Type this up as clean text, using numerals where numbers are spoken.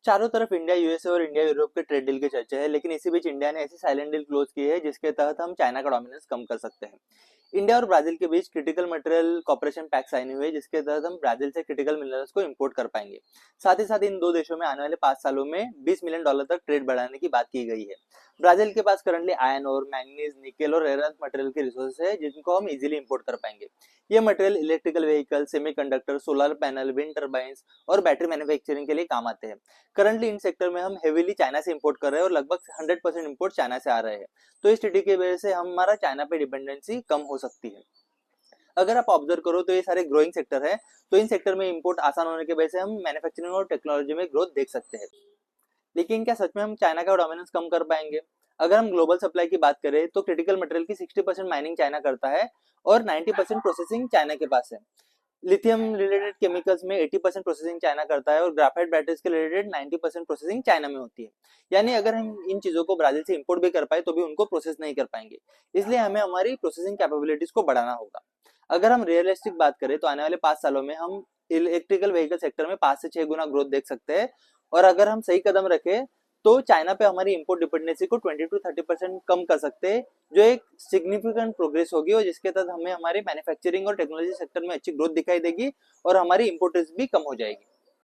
चारों तरफ India USA और इंडिया यूरोप के ट्रेड डील की चर्चा है, लेकिन इसी बीच इंडिया ने ऐसी साइलेंट डील क्लोज की है जिसके तहत हम चाइना का डोमिनेंस कम कर सकते हैं। इंडिया और ब्राजील के बीच critical material cooperation pact sign हुए, जिसके तहत हम ब्राजील से क्रिटिकल मिनरल्स को इंपोर्ट कर पाएंगे। साथ ही साथ इन दो देशों में आने वाले 5 सालों में $20 मिलियन तक ट्रेड बढ़ाने की बात की गई है। ब्राजील के पास करंटली आयरन और मैंगनीज, निकेल और रेयर अर्थ मटेरियल के रिसोर्सेज है, जिनको हम इजीली इंपोर्ट कर पाएंगे। ये material electrical vehicle, semiconductor, solar panel, wind turbines और बैटरी मैन्युफैक्चरिंग के लिए काम आते हैं। करंटली इन सेक्टर में हम हेवीली चाइना से इंपोर्ट कर रहे हैं और लगभग 100% इंपोर्ट चाइना से आ रहे हैं। तो इस स्थिति की वजह से हमारा चाइना पे डिपेंडेंसी कम हो सकती है। अगर आप ऑब्जर्व करो तो ये सारे ग्रोइंग सेक्टर है, तो इन सेक्टर में इंपोर्ट आसान होने की वजह से हम मैन्युफैक्चरिंग और टेक्नोलॉजी में ग्रोथ देख सकते हैं। लेकिन क्या सच में हम चाइना का डोमिनेंस कम कर पाएंगे? अगर हम ग्लोबल सप्लाई की बात करें तो क्रिटिकल मटेरियल की 60% माइनिंग चाइना करता है और 90% प्रोसेसिंग चाइना के पास है। लिथियम रिलेटेड केमिकल्स में 80% प्रोसेसिंग चाइना करता है और ग्राफाइट बैटरीज के रिलेटेड 90% प्रोसेसिंग चाइना में होती है। यानी अगर हम इन चीजों को ब्राजील से इंपोर्ट भी कर पाए तो भी उनको प्रोसेस नहीं कर पाएंगे। इसलिए हमें हमारी प्रोसेसिंग कैपेबिलिटीज को बढ़ाना होगा। अगर हम रियलिस्टिक बात करें तो आने वाले 5 सालों में हम इलेक्ट्रिकल व्हीकल सेक्टर में 5 से 6 गुना ग्रोथ देख सकते हैं। और अगर हम सही कदम रखें तो चाइना पे हमारी इंपोर्ट डिपेंडेंसी को 20 to 30% कम कर सकते हैं, जो एक सिग्निफिकेंट प्रोग्रेस होगी और जिसके तहत हमें हमारे मैन्युफैक्चरिंग और टेक्नोलॉजी सेक्टर में अच्छी ग्रोथ दिखाई देगी और हमारी इंपोर्ट रिस्क भी कम हो जाएगी।